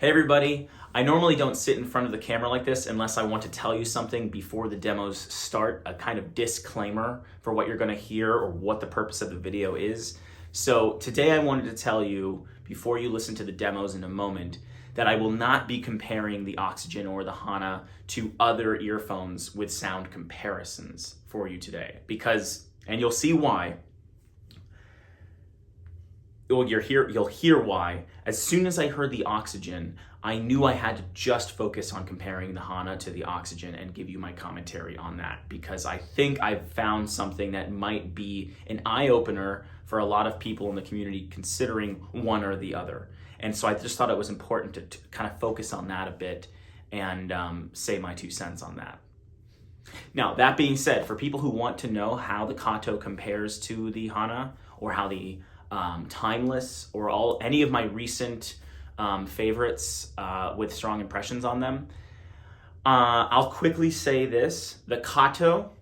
Hey everybody, I normally don't sit in front of the camera like this unless I want to tell you something before the demos start, a kind of disclaimer for what you're going to hear or what the purpose of the video is. So today I wanted to tell you, before you listen to the demos in a moment, that I will not be comparing the Oxygen or the HANA to other earphones with sound comparisons for you today. Because, and you'll see why, you'll hear why. As soon as I heard the Oxygen, I knew I had to just focus on comparing the HANA to the Oxygen and give you my commentary on that, because I think I've found something that might be an eye-opener for a lot of people in the community considering one or the other. And so I just thought it was important to kind of focus on that a bit and say my 2 cents on that. Now, that being said, for people who want to know how the Kato compares to the HANA, or how the Timeless, or any of my recent favorites with strong impressions on them, I'll quickly say this. The Kato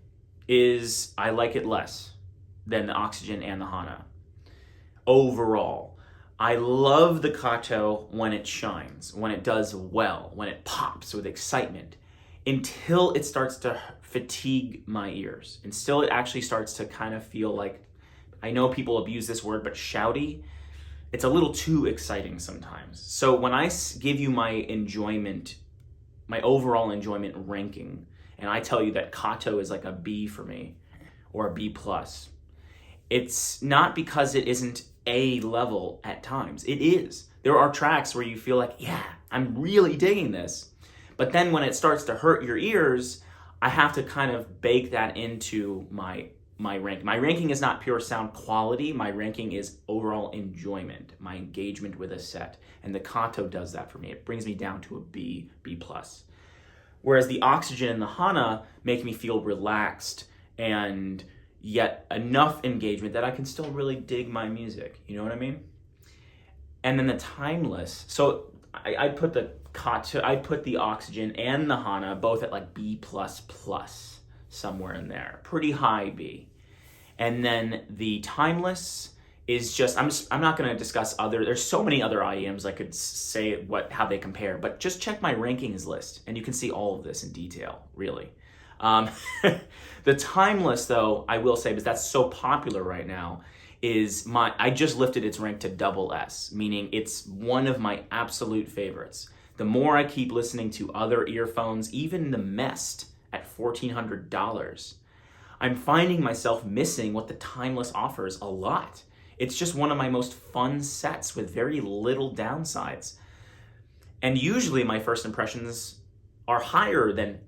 I like it less than the Oxygen and the HANA. Overall, I love the Kato when it shines, when it does well, when it pops with excitement, until it starts to fatigue my ears, until it actually starts to kind of feel like, I know people abuse this word, but shouty. It's a little too exciting sometimes. So when I give you my enjoyment, my overall enjoyment ranking, and I tell you that Kato is like a B for me, or a B+, it's not because it isn't A level at times. It is. There are tracks where you feel like, yeah, I'm really digging this. But then when it starts to hurt your ears, I have to kind of bake that into my ranking. My ranking is not pure sound quality. My ranking is overall enjoyment, my engagement with a set. And the Kato does that for me. It brings me down to a B+. Whereas the Oxygen and the HANA make me feel relaxed and yet enough engagement that I can still really dig my music. You know what I mean? And then the Timeless. So I put the Kato, I put the Oxygen and the HANA both at like B++, somewhere in there. Pretty high B. And then the Timeless is just, I'm not going to discuss there's so many other IEMs I could say how they compare, but just check my rankings list and you can see all of this in detail, really. The Timeless, though, I will say, because that's so popular right now, I just lifted its rank to SS, meaning it's one of my absolute favorites. The more I keep listening to other earphones, even the Mest at $1,400, I'm finding myself missing what the Timeless offers a lot. It's just one of my most fun sets with very little downsides. And usually my first impressions are higher than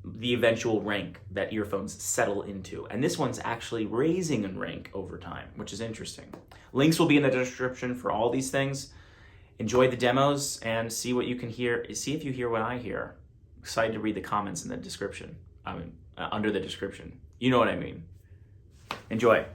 the eventual rank that earphones settle into. And this one's actually raising in rank over time, which is interesting. Links will be in the description for all these things. Enjoy the demos and see what you can hear. See if you hear what I hear. Excited to read the comments in the description. Under the description. You know what I mean. Enjoy.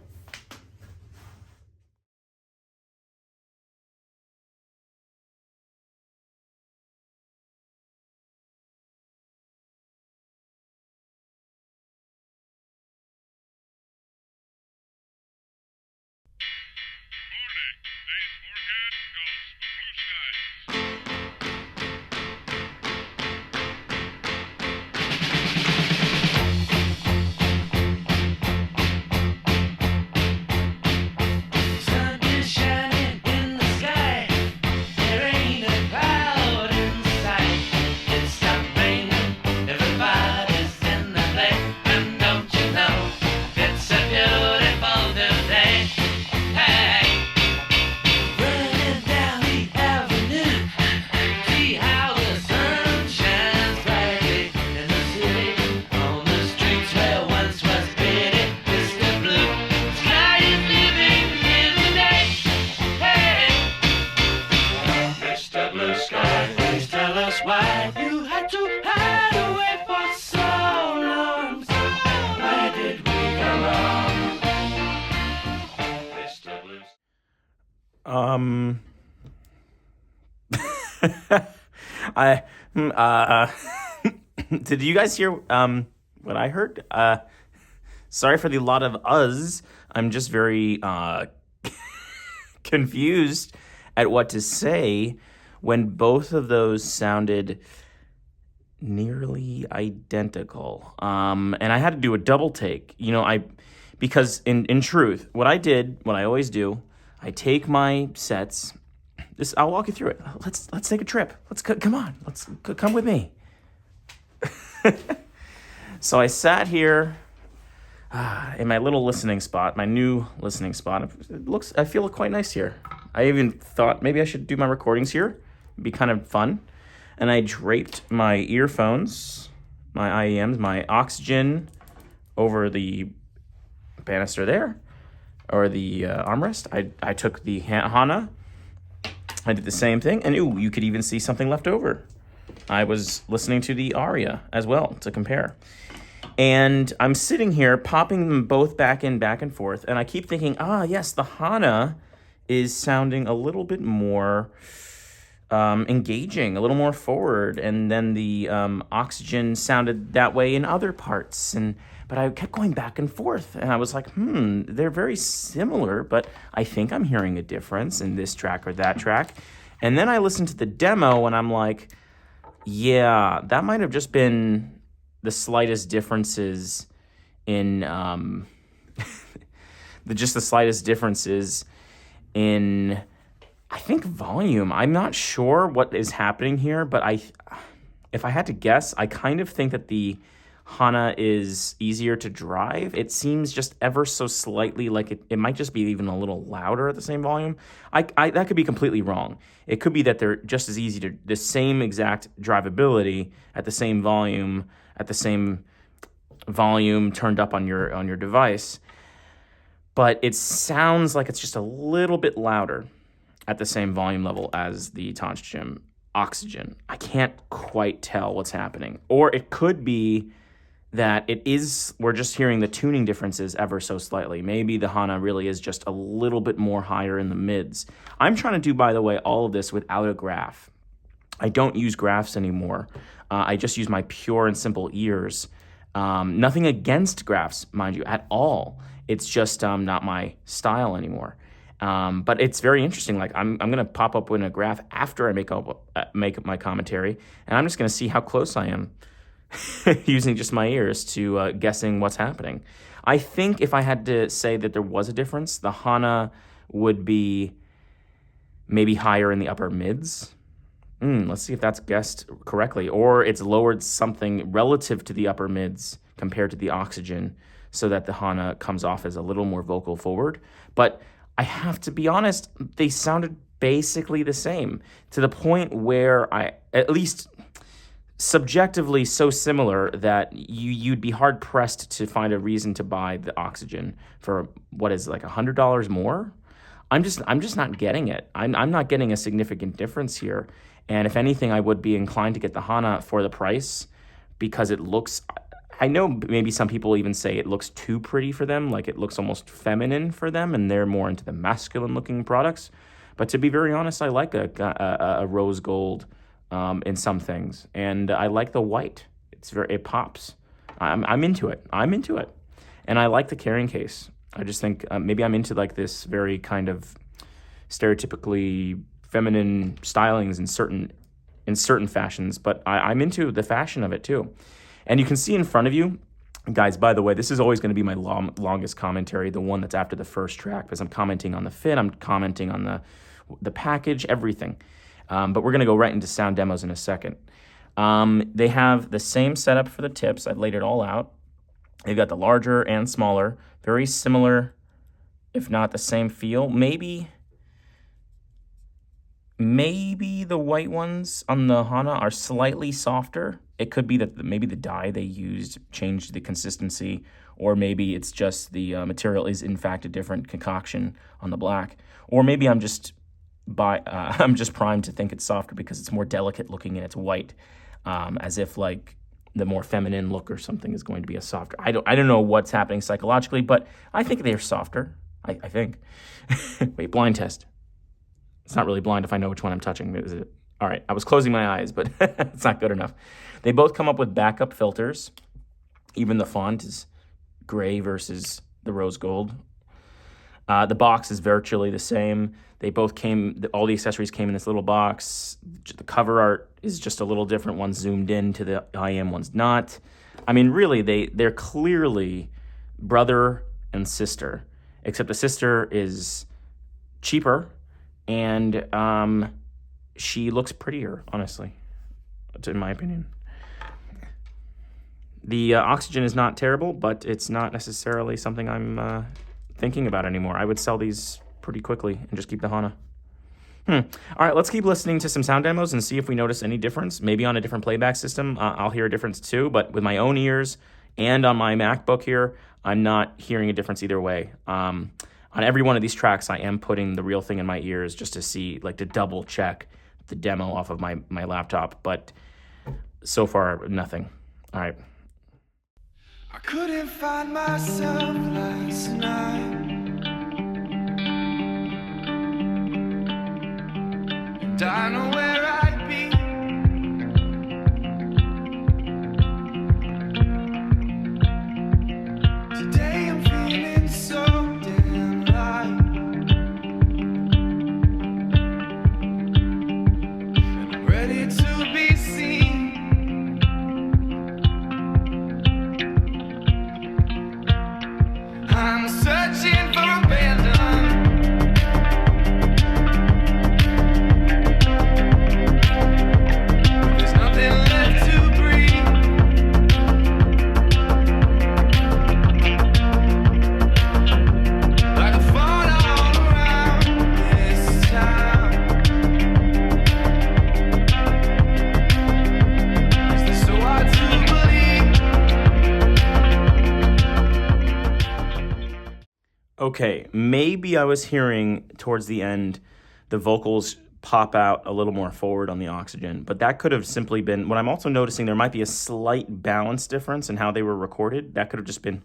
Why you had to hide away for so long? Where did we go wrong? Mr. Blues. Did you guys hear what I heard? Sorry for the lot of uhs. I'm just very confused at what to say when both of those sounded nearly identical. And I had to do a double take. Because in truth, what I always do, I take my sets. I'll walk you through it. Let's take a trip. Come on. Come with me. So I sat here in my little listening spot, my new listening spot. I feel quite nice here. I even thought maybe I should do my recordings here. It'd be kind of fun. And I draped my earphones, my IEMs, my Oxygen over the banister there, or the armrest. I took the HANA. I did the same thing, and you could even see something left over. I was listening to the Aria as well to compare. And I'm sitting here popping them both back and forth, and I keep thinking, yes, the HANA is sounding a little bit more engaging, a little more forward, and then the Oxygen sounded that way in other parts. But I kept going back and forth, and I was like, they're very similar, but I think I'm hearing a difference in this track or that track. And then I listened to the demo, and I'm like, yeah, that might have just been the slightest differences in the slightest differences in, I think, volume. I'm not sure what is happening here, but if I had to guess, I kind of think that the HANA is easier to drive. It seems just ever so slightly like it might just be even a little louder at the same volume. That could be completely wrong. It could be that they're just as easy to, the same exact drivability at the same volume turned up on your device. But it sounds like it's just a little bit louder at the same volume level as the Tanchjim Oxygen. I can't quite tell what's happening. Or it could be that we're just hearing the tuning differences ever so slightly. Maybe the HANA really is just a little bit more higher in the mids. I'm trying to do, by the way, all of this without a graph. I don't use graphs anymore. I just use my pure and simple ears. Nothing against graphs, mind you, at all. It's just not my style anymore. But it's very interesting. Like I'm going to pop up in a graph after I make my commentary, and I'm just going to see how close I am using just my ears to guessing what's happening. I think if I had to say that there was a difference, the HANA would be maybe higher in the upper mids. Let's see if that's guessed correctly, or it's lowered something relative to the upper mids compared to the Oxygen, so that the HANA comes off as a little more vocal forward. But I have to be honest, they sounded basically the same, to the point where at least subjectively so similar that you'd be hard pressed to find a reason to buy the Oxygen for what is like $100 more. I'm just not getting it. I'm not getting a significant difference here. And if anything, I would be inclined to get the HANA for the price, because it looks, I know maybe some people even say it looks too pretty for them, like it looks almost feminine for them, and they're more into the masculine looking products. But to be very honest, I like a rose gold in some things, and I like the white. It pops. I'm into it. And I like the carrying case. I just think maybe I'm into like this very kind of stereotypically feminine stylings in certain fashions, but I'm into the fashion of it too. And you can see in front of you, guys, by the way, this is always going to be my longest commentary, the one that's after the first track, because I'm commenting on the fit, I'm commenting on the package, everything. But we're going to go right into sound demos in a second. They have the same setup for the tips. I've laid it all out. They've got the larger and smaller, very similar, if not the same feel. Maybe the white ones on the HANA are slightly softer. It could be that maybe the dye they used changed the consistency, or maybe it's just the material is in fact a different concoction on the black, or maybe I'm just primed to think it's softer because it's more delicate looking and it's white, as if like the more feminine look or something is going to be a softer. I don't know what's happening psychologically, but I think they're softer. I think. Wait, blind test. It's not really blind if I know which one I'm touching. Is it? All right, I was closing my eyes, but it's not good enough. They both come up with backup filters. Even the font is gray versus the rose gold. The box is virtually the same. They both came, all the accessories came in this little box. The cover art is just a little different. One's zoomed in to the IEM, one's not. I mean, really, they're clearly brother and sister, except the sister is cheaper and she looks prettier, honestly, in my opinion. The Oxygen is not terrible, but it's not necessarily something I'm thinking about anymore. I would sell these pretty quickly and just keep the HANA. All right, let's keep listening to some sound demos and see if we notice any difference. Maybe on a different playback system, I'll hear a difference too, but with my own ears and on my MacBook here, I'm not hearing a difference either way. On every one of these tracks, I am putting the real thing in my ears just to see, like to double check the demo off of my laptop, but so far, nothing. All right. I couldn't find myself last night, and I know where I'd be. Today I'm feeling so damn light, and I'm ready to be seen. I'm searching for abandon. There's nothing left to breathe. Like a fawn all around this town. Is this so hard to believe? Okay, maybe I was hearing towards the end the vocals pop out a little more forward on the Oxygen, but that could have simply been, what I'm also noticing, there might be a slight balance difference in how they were recorded. That could have just been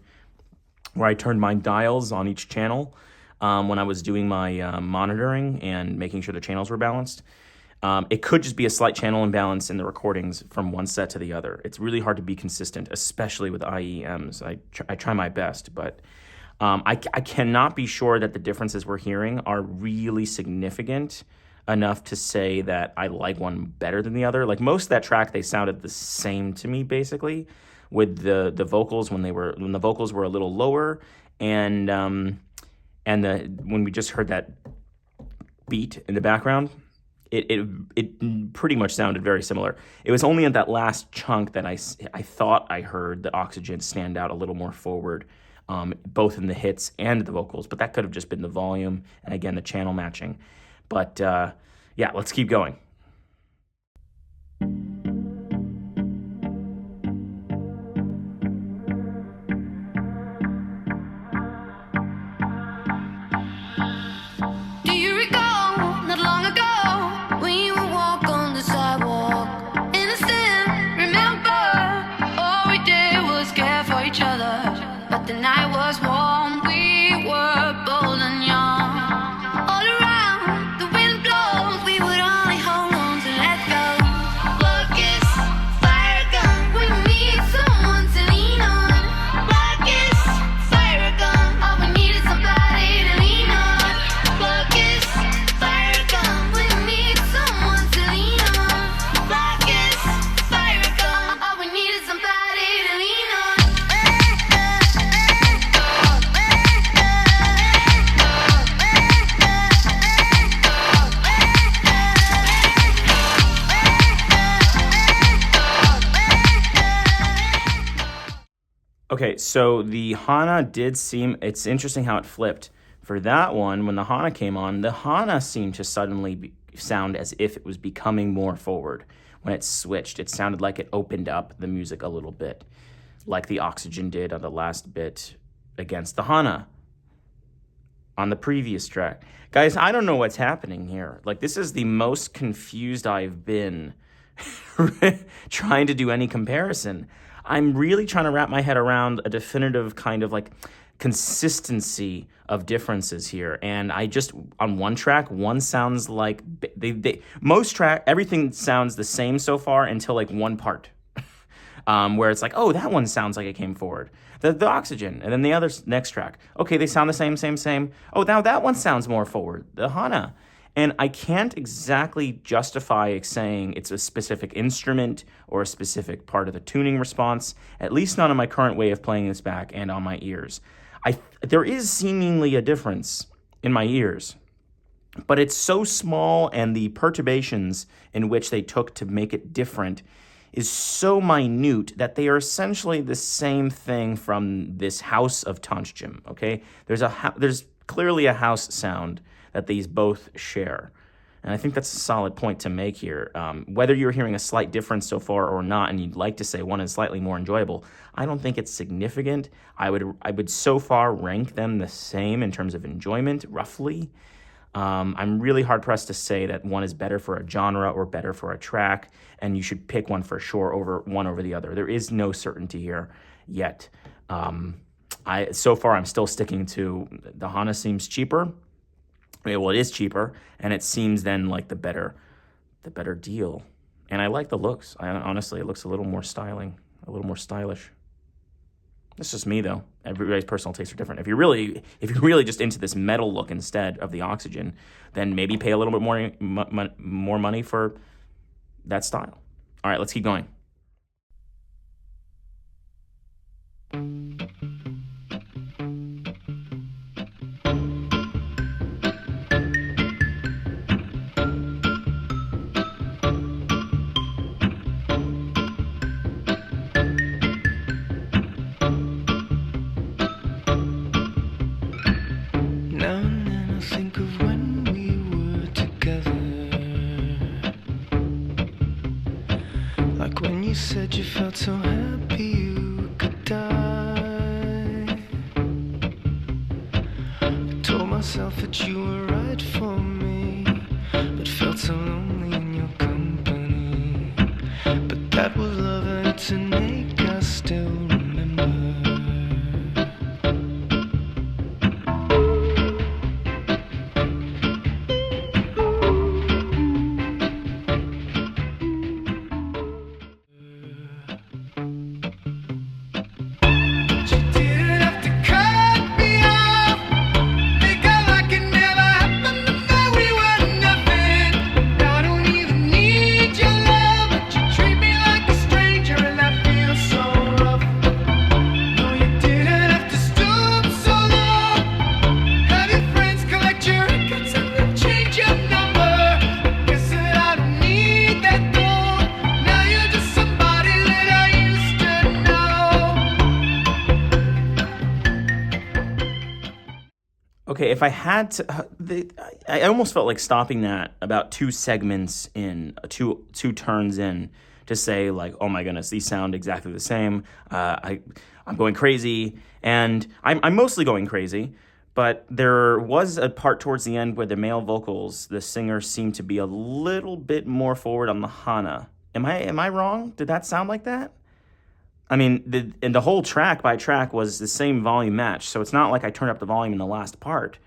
where I turned my dials on each channel when I was doing my monitoring and making sure the channels were balanced. It could just be a slight channel imbalance in the recordings from one set to the other. It's really hard to be consistent, especially with IEMs. I try my best, but I cannot be sure that the differences we're hearing are really significant enough to say that I like one better than the other. Like most of that track, they sounded the same to me, basically, with the vocals when the vocals were a little lower, and when we just heard that beat in the background, it pretty much sounded very similar. It was only at that last chunk that I thought I heard the Oxygen stand out a little more forward, both in the hits and the vocals, but that could have just been the volume and, again, the channel matching. But, yeah, let's keep going. Do you recall, not long ago, when you would walk on the sidewalk? Innocent, remember, all we did was care for each other. But the night was warm, we were bold and young. All around, the wind blows, we would only hold on to let go. Blackest fire gun, we need someone to lean on. Blackest fire gun, all we need is somebody to lean on. Blackest fire gun, we need someone to lean on. Blackest fire gun, all we need is somebody to lean on. Okay, so the HANA did seem, it's interesting how it flipped. For that one, when the HANA came on, the HANA seemed to suddenly sound as if it was becoming more forward. When it switched, it sounded like it opened up the music a little bit, like the Oxygen did on the last bit against the HANA on the previous track. Guys, I don't know what's happening here. Like, this is the most confused I've been trying to do any comparison. I'm really trying to wrap my head around a definitive kind of like consistency of differences here. And I just, on one track, one sounds like, everything sounds the same so far until like one part. where it's like, oh, that one sounds like it came forward. The Oxygen, and then the other next track. Okay, they sound the same. Oh, now that one sounds more forward. The HANA. And I can't exactly justify saying it's a specific instrument or a specific part of the tuning response, at least not in my current way of playing this back and on my ears. There is seemingly a difference in my ears, but it's so small, and the perturbations in which they took to make it different is so minute that they are essentially the same thing from this house of Tanchjim, okay? There's clearly a house sound that these both share. And I think that's a solid point to make here. Whether you're hearing a slight difference so far or not, and you'd like to say one is slightly more enjoyable, I don't think it's significant. I would so far rank them the same in terms of enjoyment, roughly. I'm really hard-pressed to say that one is better for a genre or better for a track, and you should pick one for sure over the other. There is no certainty here yet. So far, I'm still sticking to the HANA seems cheaper. Well, it is cheaper, and it seems then like the better deal. And I like the looks. Honestly, it looks a little more stylish. That's just me, though. Everybody's personal tastes are different. If you're really just into this metal look instead of the Oxygen, then maybe pay a little bit more money for that style. All right, let's keep going. Now and then I think of when we were together, like when you said you felt so happy you could die. I told myself that you were right for me, but felt so lonely in your company. But that was love, and it's an ache I still remember. Okay, if I had to, I almost felt like stopping that about two segments in, two turns in, to say like, oh my goodness, these sound exactly the same. I'm going crazy, and I'm mostly going crazy. But there was a part towards the end where the male vocals, the singer seemed to be a little bit more forward on the HANA. Am I wrong? Did that sound like that? I mean, the whole track by track was the same volume match, so it's not like I turned up the volume in the last part.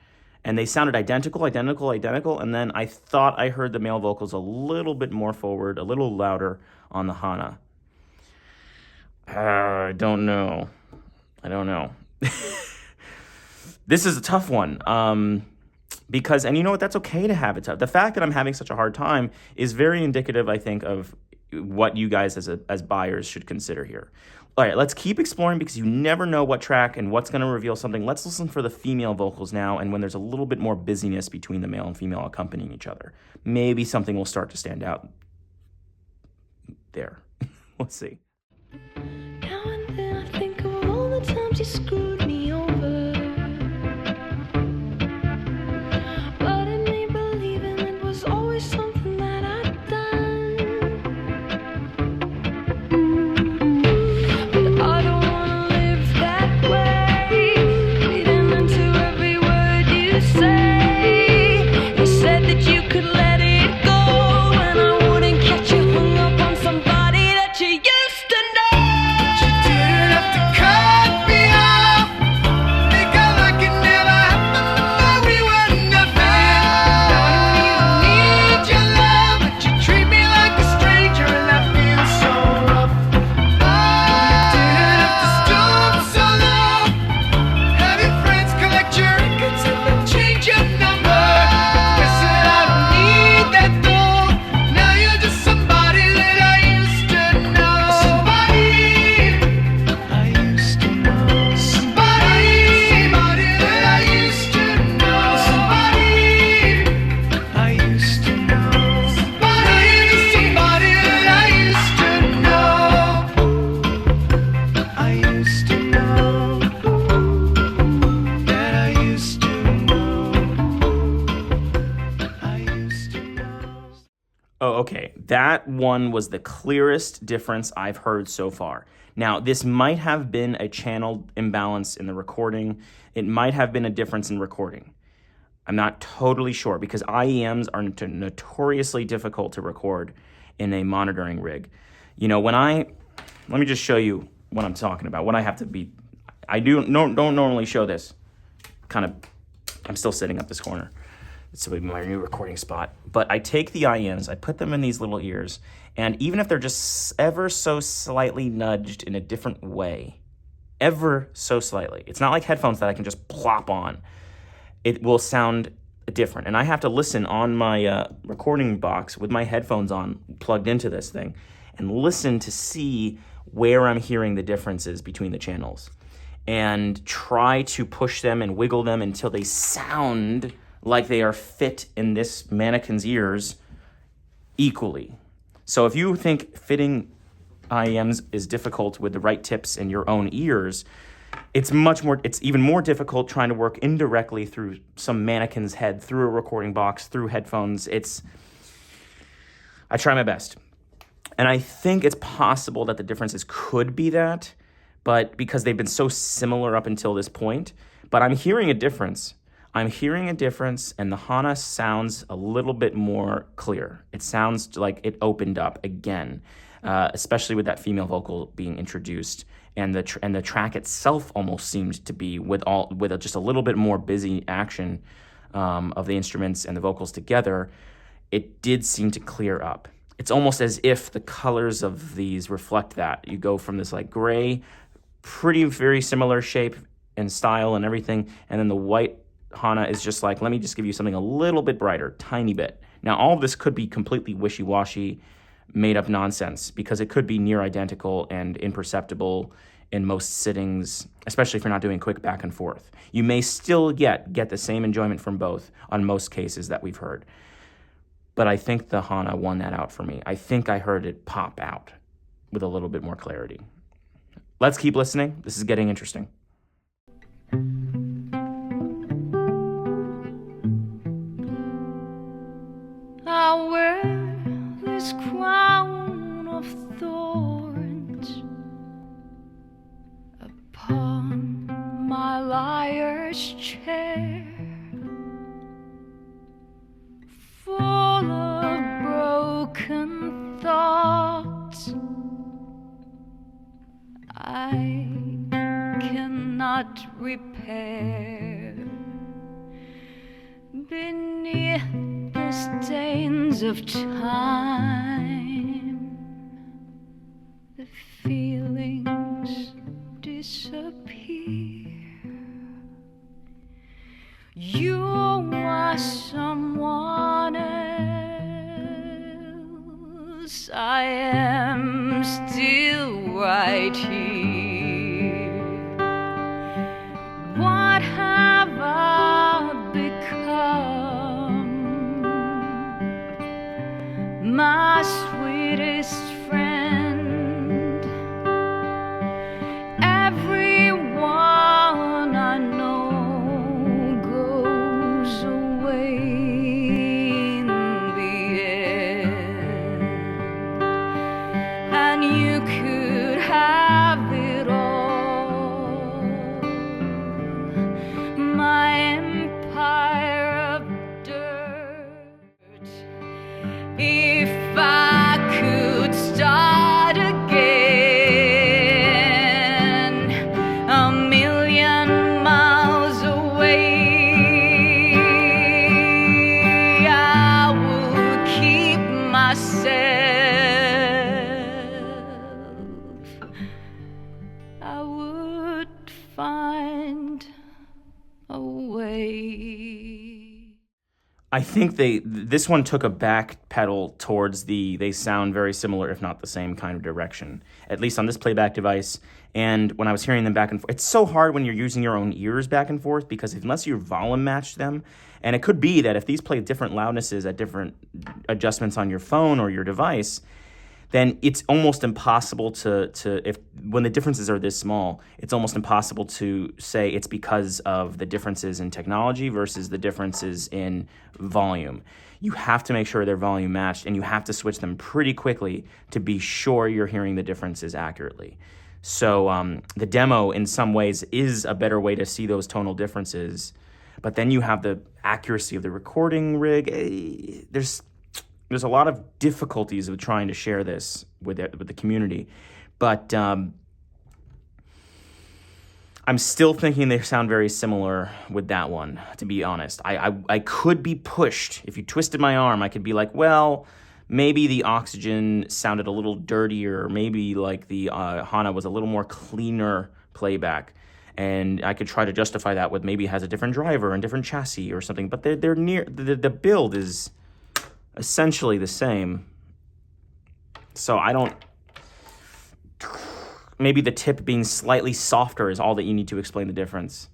And they sounded identical, and then I thought I heard the male vocals a little bit more forward, a little louder on the HANA. I don't know. This is a tough one. Because, and you know what, that's okay to have it tough. The fact that I'm having such a hard time is very indicative, I think, of what you guys as buyers should consider here. All right, let's keep exploring, because you never know what track and what's going to reveal something. Let's listen for the female vocals now, and when there's a little bit more busyness between the male and female accompanying each other. Maybe something will start to stand out there. Let's see. Now and then I think of all the times you screwed me over, but in me believing it was always something that I'd done. But I don't wanna live that way, reading into every word you say. You said that you could let it go, and I wouldn't catch you hung up on somebody that you used to know. You didn't have to cut me off. Oh, okay. That one was the clearest difference I've heard so far. Now, this might have been a channel imbalance in the recording. It might have been a difference in recording. I'm not totally sure because IEMs are notoriously difficult to record in a monitoring rig. You know, let me just show you what I'm talking about, what I have to be. I don't normally show this. I'm still sitting up this corner. This will be my new recording spot. But I take the IEMs, I put them in these little ears, and even if they're just ever so slightly nudged in a different way, ever so slightly, it's not like headphones that I can just plop on. It will sound different. And I have to listen on my recording box with my headphones on, plugged into this thing, and listen to see where I'm hearing the differences between the channels and try to push them and wiggle them until they sound like they are fit in this mannequin's ears equally. So if you think fitting IEMs is difficult with the right tips in your own ears, it's even more difficult trying to work indirectly through some mannequin's head, through a recording box, through headphones. I try my best. And I think it's possible that the differences could be that, but because they've been so similar up until this point, but I'm hearing a difference. And the HANA sounds a little bit more clear. It sounds like it opened up again, especially with that female vocal being introduced. And the track itself almost seemed to be with just a little bit more busy action of the instruments and the vocals together. It did seem to clear up. It's almost as if the colors of these reflect that. You go from this like gray, very similar shape and style and everything, and then the white HANA is just like, let me just give you something a little bit brighter, tiny bit. Now, all of this could be completely wishy-washy, made-up nonsense, because it could be near identical and imperceptible in most sittings, especially if you're not doing quick back and forth. You may still get the same enjoyment from both on most cases that we've heard. But I think the HANA won that out for me. I think I heard it pop out with a little bit more clarity. Let's keep listening. This is getting interesting. I wear this crown of thorns upon my liar's chair, full of broken thoughts I cannot repair. Beneath the stains of time, the feelings disappear. You are someone else. I am still right here. What have I become? My sweetest friend. Everyone I know goes away in the end, and you could have it all. My empire of dirt. If I could start again, a million miles away, I would keep myself. I would find a way. I think this one took a back pedal towards they sound very similar, if not the same kind of direction, at least on this playback device. And when I was hearing them back and forth, it's so hard when you're using your own ears back and forth, because unless you volume match them, and it could be that if these play different loudnesses at different adjustments on your phone or your device, then it's almost impossible if when the differences are this small, it's almost impossible to say it's because of the differences in technology versus the differences in volume. You have to make sure they're volume matched, and you have to switch them pretty quickly to be sure you're hearing the differences accurately. So the demo in some ways is a better way to see those tonal differences, but then you have the accuracy of the recording rig. There's a lot of difficulties with trying to share this with the community, but I'm still thinking they sound very similar with that one, to be honest. I could be pushed. If you twisted my arm, I could be like, well, maybe the Oxygen sounded a little dirtier, maybe like the HANA was a little more cleaner playback, and I could try to justify that with maybe it has a different driver and different chassis or something, but they're near, the build is essentially the same. So maybe the tip being slightly softer is all that you need to explain the difference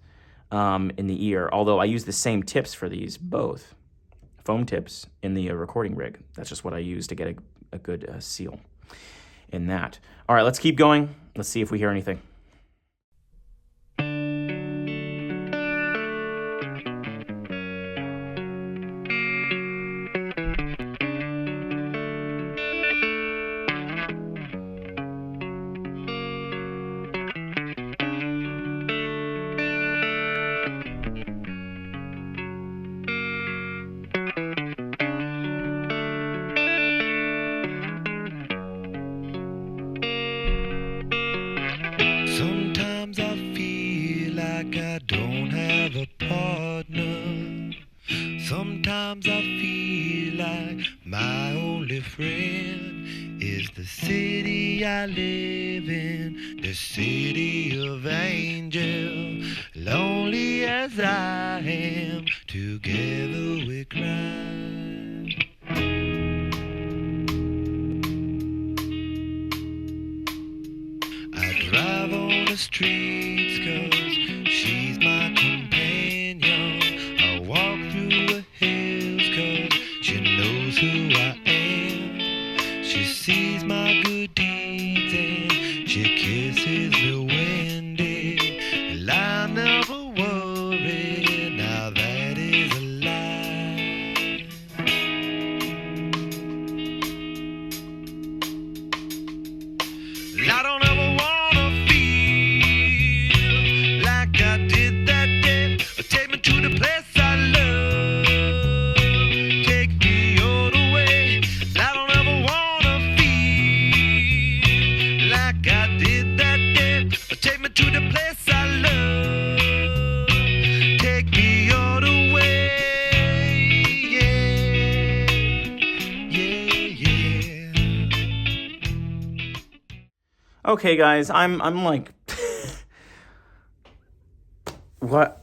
in the ear, although I use the same tips for these, both foam tips in the recording rig. That's just what I use to get a good seal in that. All right, let's keep going. Let's see if we hear anything. Sometimes I feel like I don't have a partner. Sometimes I feel like my only friend is the city I live in, the city of angels. Lonely as I am, together we cry. Drive on the streets 'cause she's my companion. I walk through the hills 'cause she knows who I am. She sees my good deeds and she kisses me windy. And I never worry, now that is a lie. I don't ever want to the place I love, take me all the way. I don't ever wanna feel like I did that day. Take me to the place I love, take me all the way. Yeah. Okay, guys, I'm like, what?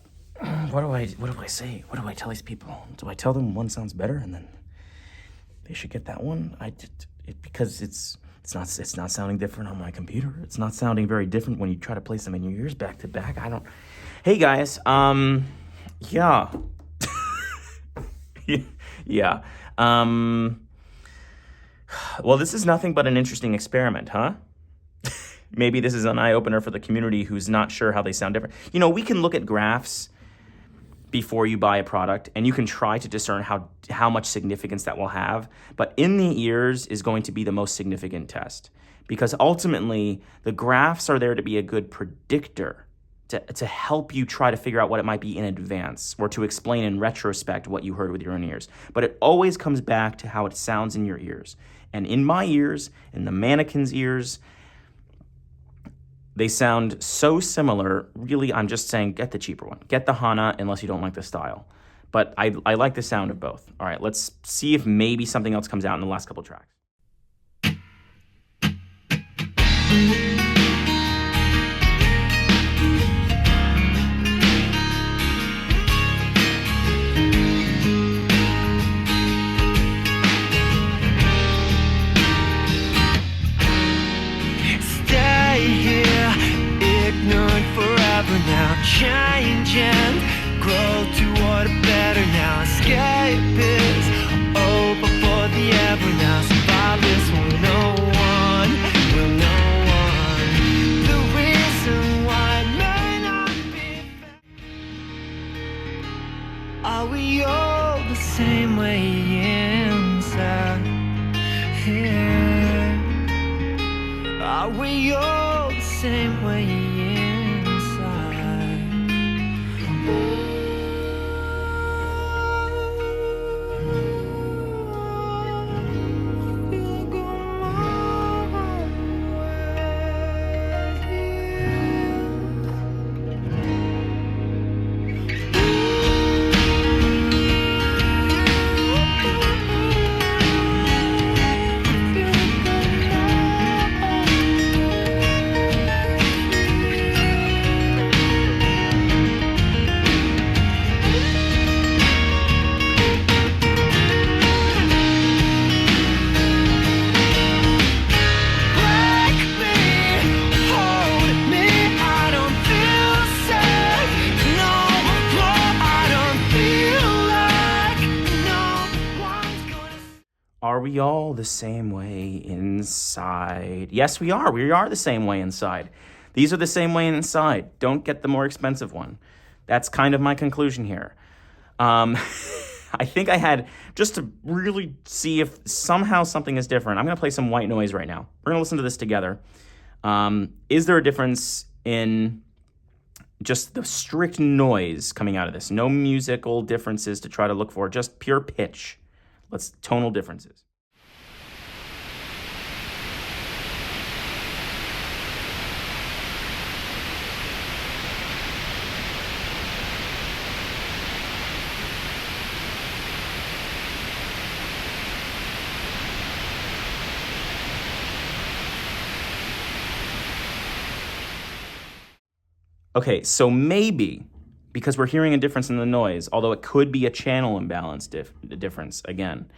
What do I say? What do I tell these people? Do I tell them one sounds better and then they should get that one? Because it's not sounding different on my computer. It's not sounding very different when you try to place them in your ears back to back. Hey guys, yeah. Yeah. Well, this is nothing but an interesting experiment, huh? Maybe this is an eye-opener for the community who's not sure how they sound different. You know, we can look at graphs before you buy a product, and you can try to discern how much significance that will have. But in the ears is going to be the most significant test, because ultimately the graphs are there to be a good predictor, to help you try to figure out what it might be in advance, or to explain in retrospect what you heard with your own ears. But it always comes back to how it sounds in your ears. And in my ears, in the mannequin's ears, they sound so similar. Really, I'm just saying, get the cheaper one. Get the HANA unless you don't like the style. But I like the sound of both. All right, let's see if maybe something else comes out in the last couple tracks. Now change and grow toward a better now. Escape is over for the ever now. Survive this 101. inside here? Are we all the same way inside? You're going my Are we all the same way inside? Yes, we are. We are the same way inside. These are the same way inside. Don't get the more expensive one. That's kind of my conclusion here. I think I had, just to really see if somehow something is different, I'm going to play some white noise right now. We're going to listen to this together. Is there a difference in just the strict noise coming out of this? No musical differences to try to look for, just pure pitch. Tonal differences. Okay, so maybe, because we're hearing a difference in the noise, although it could be a channel imbalance difference again,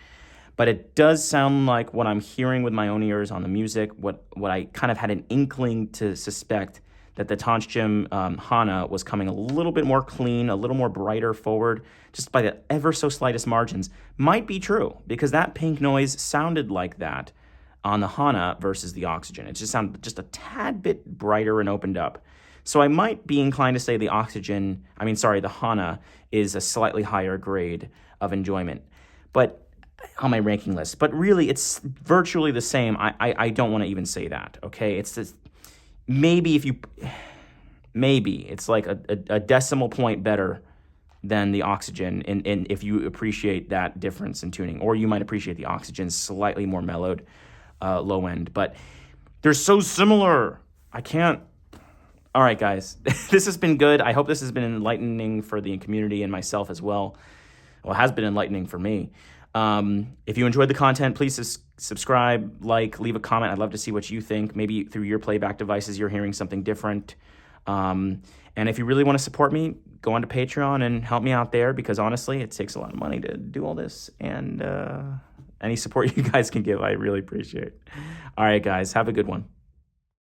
but it does sound like what I'm hearing with my own ears on the music, what I kind of had an inkling to suspect, that the Tanchjim HANA was coming a little bit more clean, a little more brighter forward, just by the ever so slightest margins, might be true, because that pink noise sounded like that on the HANA versus the Oxygen. It just sounded just a tad bit brighter and opened up. So I might be inclined to say the HANA is a slightly higher grade of enjoyment, but on my ranking list. But really, it's virtually the same. I don't want to even say that, okay? It's just, maybe it's like a decimal point better than the Oxygen, and if you appreciate that difference in tuning, or you might appreciate the Oxygen slightly more mellowed low end. But they're so similar. I can't. All right, guys, this has been good. I hope this has been enlightening for the community and myself as well. Well, it has been enlightening for me. If you enjoyed the content, please subscribe, leave a comment. I'd love to see what you think. Maybe through your playback devices, you're hearing something different. And if you really want to support me, go on to Patreon and help me out there, because honestly, it takes a lot of money to do all this. And any support you guys can give, I really appreciate. All right, guys, have a good one.